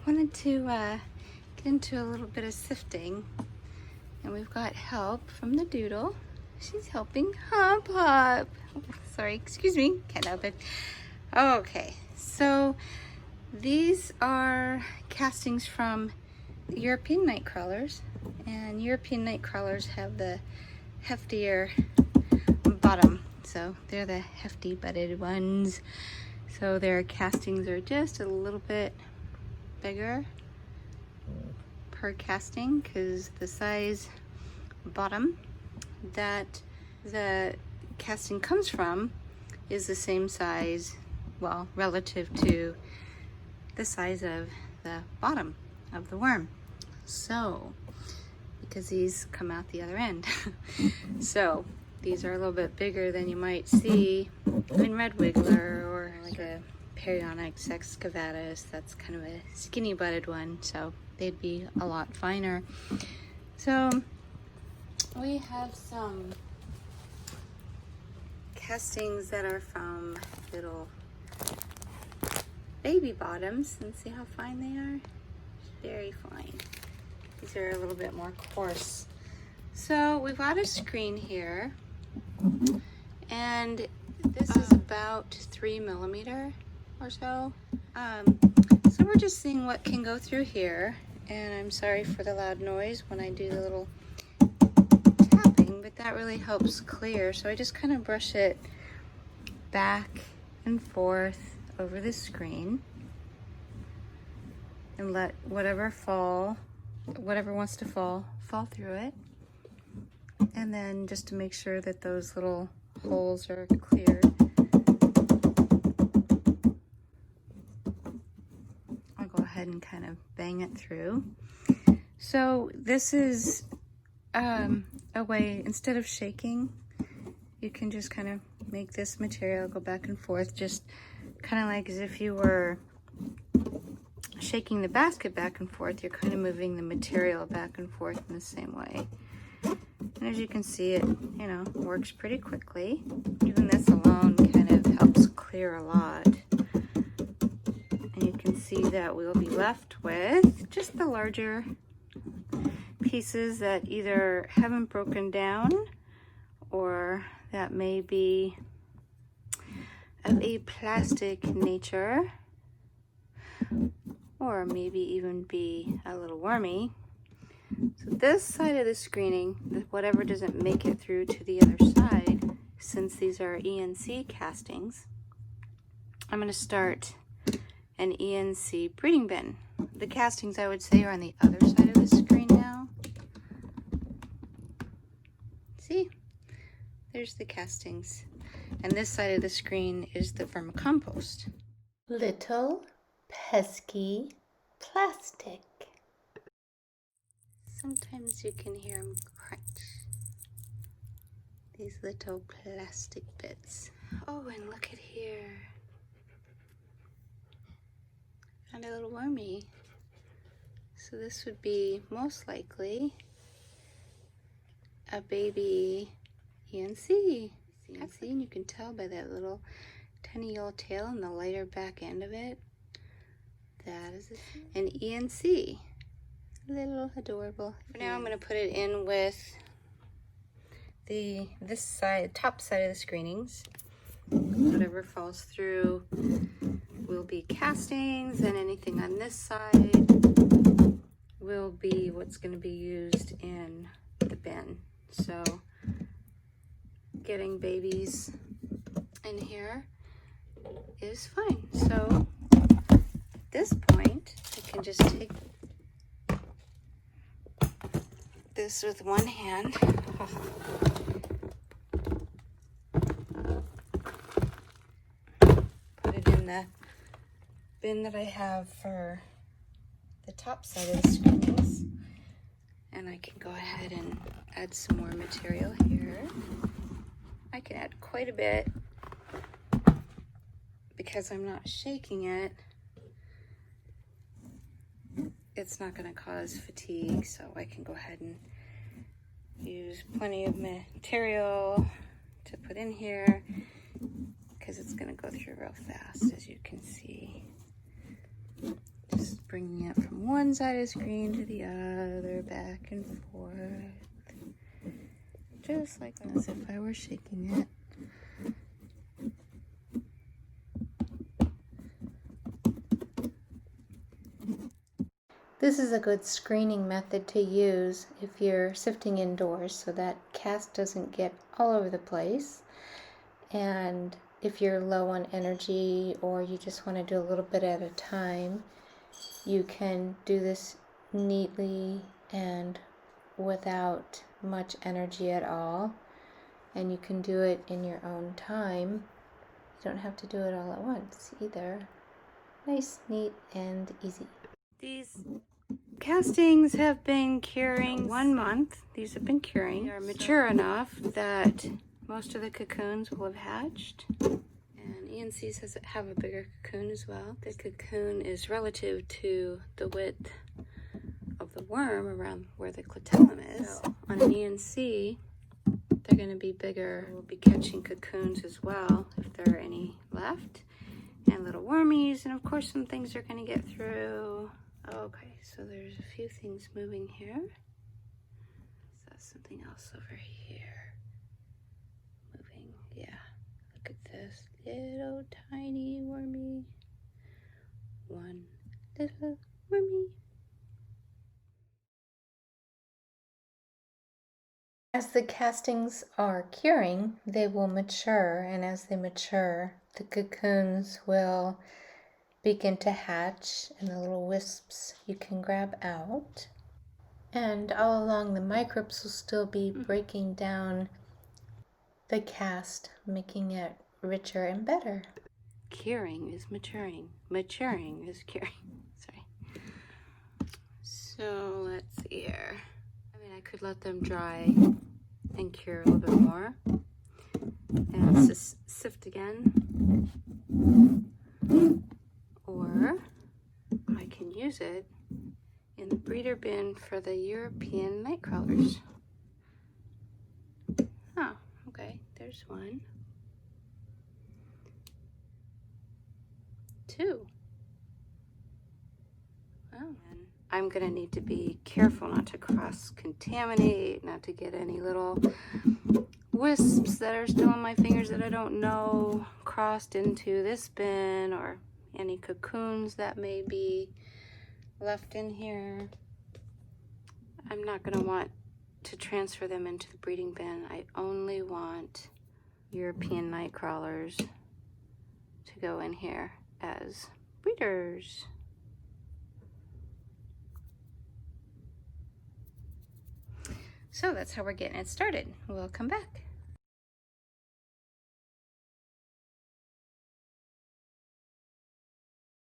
wanted to get into a little bit of sifting, and we've got help from the doodle. She's helping Hop Hop. Sorry, excuse me, can't help it. Okay, so these are castings from European night crawlers, and European night crawlers have the heftier bottom, so they're the hefty butted ones. So their castings are just a little bit bigger per casting because the size bottom that the casting comes from is the same size, well, relative to the size of the bottom of the worm. So, because these come out the other end. So these are a little bit bigger than you might see in red wiggler or like a Perionyx excavatus. That's kind of a skinny butted one, so they'd be a lot finer. So we have some castings that are from little baby bottoms, and see how fine they are? Very fine. These are a little bit more coarse. So we've got a screen here, and this is about 3 millimeter or so. So we're just seeing what can go through here, and I'm sorry for the loud noise when I do the little tapping, but that really helps clear. So I just kind of brush it back and forth over the screen and let whatever wants to fall through it. And then just to make sure that those little holes are cleared, I'll go ahead and kind of bang it through. So this is a way, instead of shaking, you can just kind of make this material go back and forth, just kind of like as if you were shaking the basket back and forth. You're kind of moving the material back and forth in the same way. And as you can see, it, works pretty quickly. Even this alone kind of helps clear a lot. And you can see that we'll be left with just the larger pieces that either haven't broken down or that may be of a plastic nature, or maybe even be a little wormy. So this side of the screening, whatever doesn't make it through to the other side, since these are ENC castings, I'm going to start an ENC breeding bin. The castings, I would say, are on the other side of the screen now. See? There's the castings. And this side of the screen is the vermicompost. Little pesky plastic. Sometimes you can hear them crunch. These little plastic bits. Oh, and look at here. Found a little wormy. So this would be most likely a baby ENC. And you can tell by that little tiny yellow tail and the lighter back end of it. That is an ENC. Little adorable. For now, I'm going to put it in with this side, top side of the screenings. Whatever falls through will be castings, and anything on this side will be what's going to be used in the bin. So getting babies in here is fine. So at this point, I can just take this with one hand. Put it in the bin that I have for the top side of the screenings. And I can go ahead and add some more material here. I can add quite a bit because I'm not shaking it. It's not going to cause fatigue, so I can go ahead and use plenty of material to put in here because it's going to go through real fast, as you can see. Just bringing it from one side of the screen to the other, back and forth. Just like as if I were shaking it. This is a good screening method to use if you're sifting indoors so that cast doesn't get all over the place. And if you're low on energy or you just want to do a little bit at a time, you can do this neatly and without much energy at all. And you can do it in your own time. You don't have to do it all at once either. Nice, neat, and easy. These castings have been curing 1 month. These have been curing. They are mature enough that most of the cocoons will have hatched. And ENCs have a bigger cocoon as well. The cocoon is relative to the width of the worm around where the clitellum is. So on an ENC, they're going to be bigger. We'll be catching cocoons as well if there are any left. And little wormies, and of course some things are going to get through. Okay, so there's a few things moving here. So something else over here. Moving, yeah. Look at this little tiny wormy. One little wormy. As the castings are curing, they will mature, and as they mature, the cocoons will begin to hatch, and the little wisps you can grab out. And all along, the microbes will still be breaking down the cast, making it richer and better. Curing is maturing. Maturing is curing. Sorry. So let's see here. I mean, I could let them dry and cure a little bit more. And let's just sift again. Or I can use it in the breeder bin for the European night crawlers. Oh, okay, there's one. 2. Oh, and I'm gonna need to be careful not to cross-contaminate, not to get any little wisps that are still on my fingers that I don't know crossed into this bin, or any cocoons that may be left in here. I'm not going to want to transfer them into the breeding bin. I only want European night crawlers to go in here as breeders. So that's how we're getting it started. We'll come back.